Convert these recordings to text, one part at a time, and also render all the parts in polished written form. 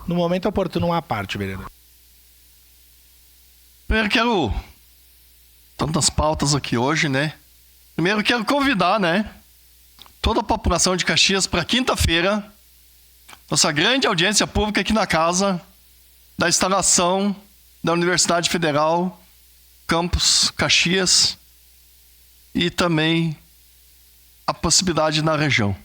no momento oportuno uma parte, vereador. Primeiro quero... Tantas pautas aqui hoje, né? Primeiro quero convidar, né? Toda a população de Caxias para quinta-feira, nossa grande audiência pública aqui na casa da instalação da Universidade Federal, Campus Caxias, e também a possibilidade na região.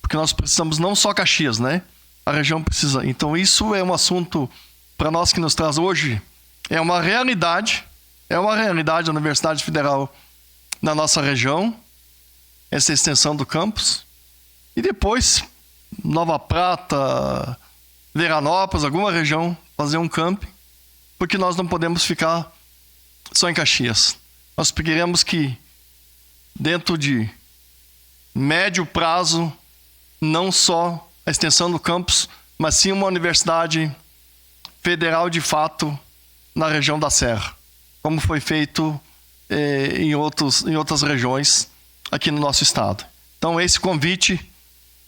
Porque nós precisamos não só Caxias, né? A região precisa. Então isso é um assunto para nós que nos traz hoje. É uma realidade da Universidade Federal na nossa região, essa extensão do campus. E depois, Nova Prata, Veranópolis, alguma região, fazer um camping, porque nós não podemos ficar só em Caxias. Nós queremos que, dentro de médio prazo, não só a extensão do campus, mas sim uma universidade federal de fato na região da Serra, como foi feito em outras regiões aqui no nosso estado. Então esse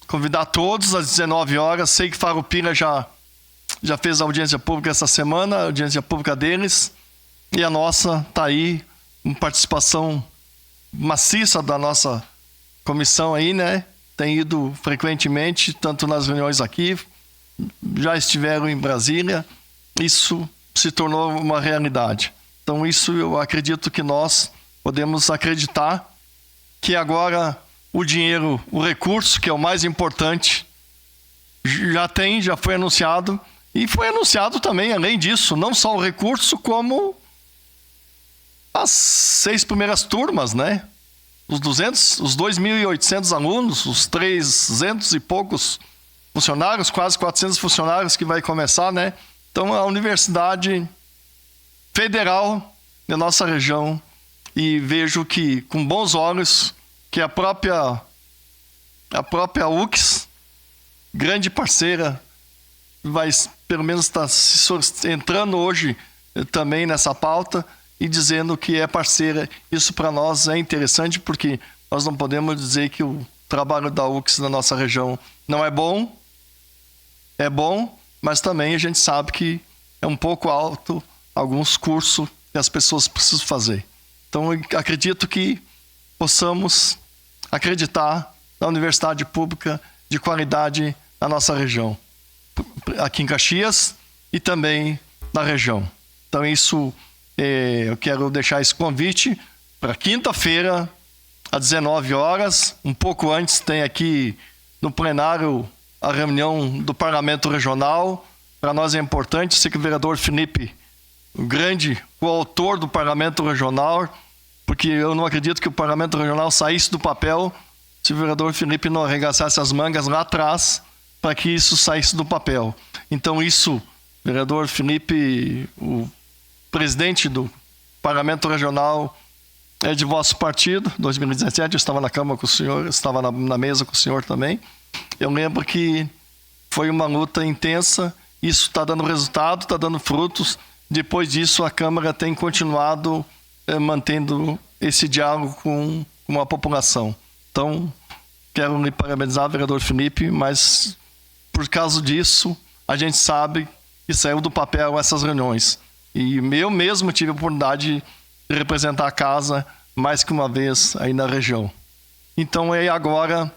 convidar todos às 19 horas, sei que Farroupilha já fez a audiência pública essa semana, a audiência pública deles, e a nossa está aí, com participação maciça da nossa comissão aí, né? Tem ido frequentemente, tanto nas reuniões aqui, já estiveram em Brasília, isso se tornou uma realidade. Então isso eu acredito que nós podemos acreditar que agora o dinheiro, o recurso, que é o mais importante, já foi anunciado, e foi anunciado também, além disso, não só o recurso, como as 6 primeiras turmas, né? Os 2.800 alunos, os 300 e poucos funcionários, quase 400 funcionários que vai começar, né? Então, a Universidade Federal da nossa região, e vejo que, com bons olhos, que a própria UX, grande parceira, vai pelo menos estar entrando hoje também nessa pauta e dizendo que é parceira. Isso para nós é interessante, porque nós não podemos dizer que o trabalho da UX na nossa região não é bom. É bom, mas também a gente sabe que é um pouco alto alguns cursos que as pessoas precisam fazer. Então, eu acredito que possamos acreditar na universidade pública de qualidade na nossa região, aqui em Caxias e também na região. Então, isso, eu quero deixar esse convite para quinta-feira, às 19 horas. Um pouco antes tem aqui no plenário a reunião do Parlamento Regional. Para nós é importante, sei que o vereador Felipe, o grande coautor do Parlamento Regional, porque eu não acredito que o Parlamento Regional saísse do papel se o vereador Felipe não arregaçasse as mangas lá atrás para que isso saísse do papel. Então isso, vereador Felipe, o presidente do Parlamento Regional é de vosso partido. 2017 eu estava na Câmara com o senhor, estava na mesa com o senhor também. Eu lembro que foi uma luta intensa, isso está dando resultado, está dando frutos. Depois disso, a Câmara tem continuado mantendo esse diálogo com a população. Então, quero lhe parabenizar, vereador Felipe, mas por causa disso, a gente sabe que saiu do papel essas reuniões. E eu mesmo tive a oportunidade de representar a casa mais que uma vez aí na região. Então, é agora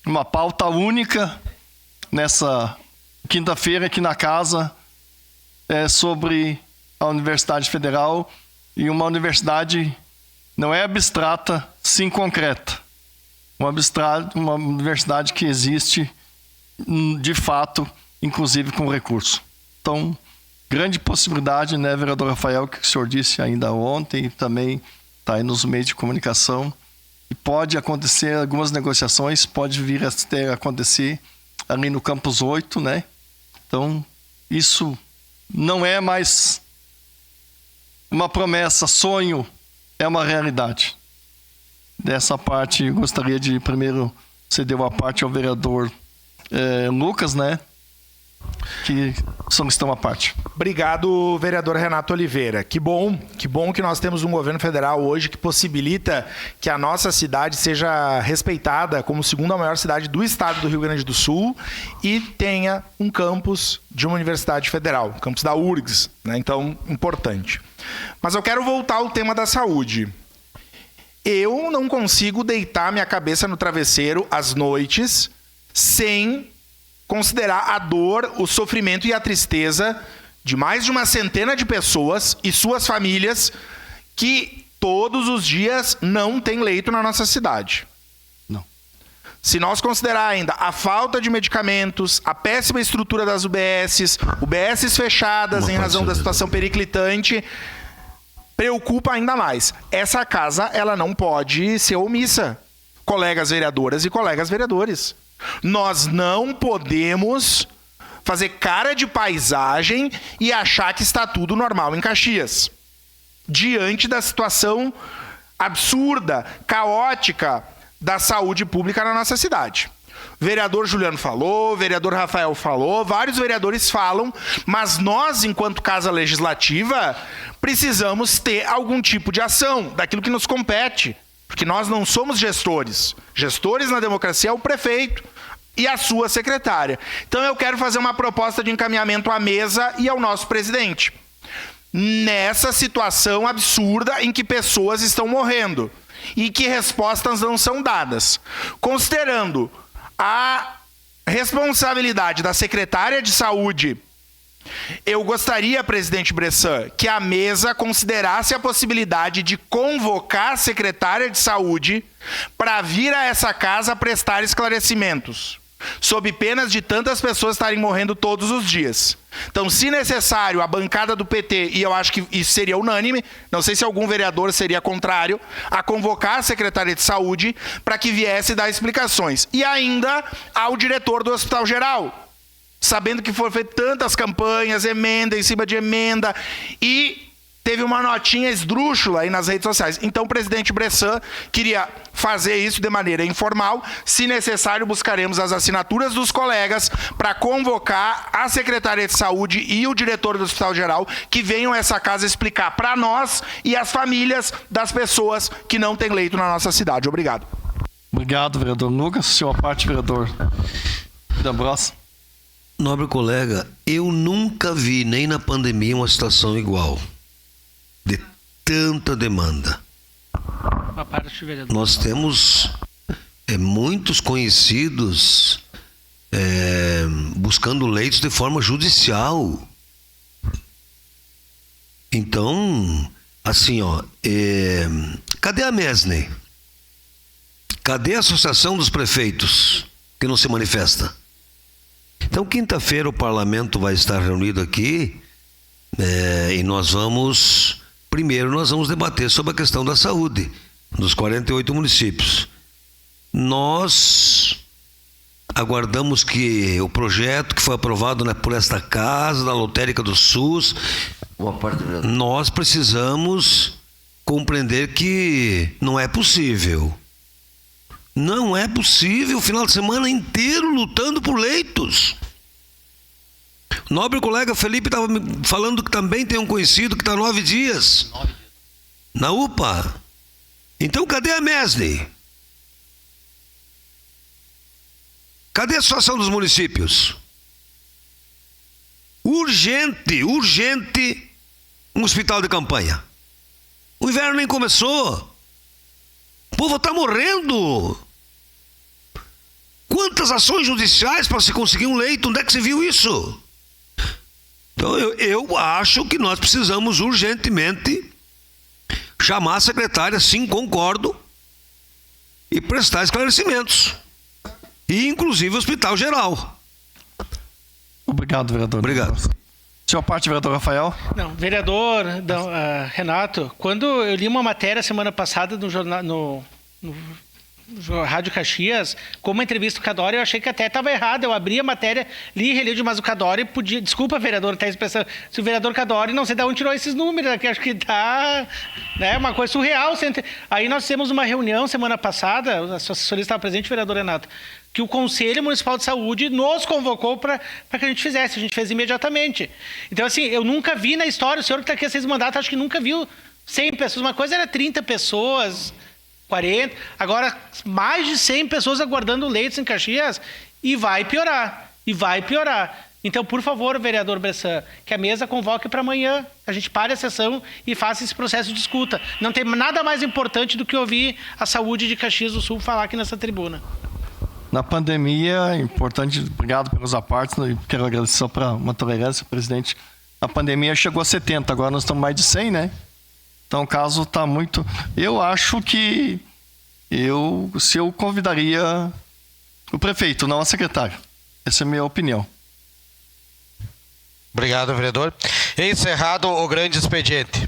uma pauta única nessa quinta-feira aqui na casa sobre a Universidade Federal, e uma universidade não é abstrata, sim concreta. Uma universidade que existe de fato, inclusive com recurso. Então, grande possibilidade, né, vereador Rafael, que o senhor disse ainda ontem, e também está aí nos meios de comunicação, e pode acontecer algumas negociações, pode vir a acontecer ali no Campus 8, né? Então, isso não é mais uma promessa, sonho, é uma realidade. Dessa parte, gostaria de primeiro ceder a parte ao vereador Lucas, né? que estão à parte. Obrigado, vereador Renato Oliveira. Que bom que nós temos um governo federal hoje que possibilita que a nossa cidade seja respeitada como segunda maior cidade do estado do Rio Grande do Sul e tenha um campus de uma universidade federal, o campus da URGS, né? Então, importante. Mas eu quero voltar ao tema da saúde. Eu não consigo deitar minha cabeça no travesseiro às noites sem considerar a dor, o sofrimento e a tristeza de mais de uma centena de pessoas e suas famílias que todos os dias não têm leito na nossa cidade. Não. Se nós considerar ainda a falta de medicamentos, a péssima estrutura das UBSs fechadas em razão da situação periclitante, preocupa ainda mais. Essa casa, ela não pode ser omissa, colegas vereadoras e colegas vereadores. Nós não podemos fazer cara de paisagem e achar que está tudo normal em Caxias. Diante da situação absurda, caótica da saúde pública na nossa cidade. O vereador Juliano falou, o vereador Rafael falou, vários vereadores falam, mas nós, enquanto Casa Legislativa, precisamos ter algum tipo de ação daquilo que nos compete. Porque nós não somos gestores. Gestores na democracia é o prefeito e a sua secretária. Então eu quero fazer uma proposta de encaminhamento à mesa e ao nosso presidente. Nessa situação absurda em que pessoas estão morrendo e que respostas não são dadas. Considerando a responsabilidade da secretária de saúde, eu gostaria, presidente Bressan, que a mesa considerasse a possibilidade de convocar a secretária de saúde para vir a essa casa prestar esclarecimentos, sob penas de tantas pessoas estarem morrendo todos os dias. Então, se necessário, a bancada do PT, e eu acho que isso seria unânime, não sei se algum vereador seria contrário, a convocar a secretária de saúde para que viesse dar explicações. E ainda ao diretor do Hospital Geral, sabendo que foram feitas tantas campanhas, emenda em cima de emenda, e teve uma notinha esdrúxula aí nas redes sociais. Então, o presidente Bressan queria fazer isso de maneira informal. Se necessário, buscaremos as assinaturas dos colegas para convocar a secretária de saúde e o diretor do Hospital Geral que venham a essa casa explicar para nós e as famílias das pessoas que não têm leito na nossa cidade. Obrigado. Obrigado, vereador Lucas. Sua parte, vereador D'Ambrosio. Nobre colega, eu nunca vi, nem na pandemia, uma situação igual. De tanta demanda. Nós temos muitos conhecidos buscando leitos de forma judicial. Então, assim, cadê a MESNE? Cadê a Associação dos Prefeitos que não se manifesta? Então, quinta-feira o parlamento vai estar reunido aqui e nós vamos debater sobre a questão da saúde dos 48 municípios. Nós aguardamos que o projeto que foi aprovado por esta casa, da lotérica do SUS, nós precisamos compreender que não é possível. Não é possível o final de semana inteiro lutando por leitos. O nobre colega Felipe estava me falando que também tem um conhecido que está 9 dias na UPA. Então cadê a MESNE? Cadê a Associação dos Municípios? Urgente um hospital de campanha. O inverno nem começou. O povo está morrendo. Quantas ações judiciais para se conseguir um leito? Onde é que se viu isso? Então eu acho que nós precisamos urgentemente chamar a secretária, sim, concordo, e prestar esclarecimentos. E inclusive o Hospital Geral. Obrigado, vereador. Obrigado. Sua parte, vereador Rafael. Não, vereador Renato, quando eu li uma matéria semana passada no jornal, no Rádio Caxias, como uma entrevista do Cadório, eu achei que até estava errado. Eu abri a matéria, li e reli, mas o Cadório podia... Desculpa, vereador, está expressando. Se o vereador Cadório, não sei de onde tirou esses números, que acho que está uma coisa surreal. Aí nós temos uma reunião semana passada, a sua assessoria estava presente, vereador Renato, que o Conselho Municipal de Saúde nos convocou para que a gente fizesse. A gente fez imediatamente. Então, assim, eu nunca vi na história, o senhor que está aqui há 6 mandatos, acho que nunca viu 100 pessoas. Uma coisa era 30 pessoas, 40. Agora, mais de 100 pessoas aguardando leitos em Caxias e vai piorar. E vai piorar. Então, por favor, vereador Bressan, que a mesa convoque para amanhã. A gente pare a sessão e faça esse processo de escuta. Não tem nada mais importante do que ouvir a saúde de Caxias do Sul falar aqui nessa tribuna. Na pandemia, é importante, obrigado pelos apartes, quero agradecer só para uma tolerância, presidente. A pandemia chegou a 70, agora nós estamos mais de 100, né? Então o caso está muito... Eu acho que eu convidaria o prefeito, não a secretária. Essa é a minha opinião. Obrigado, vereador. Encerrado o grande expediente.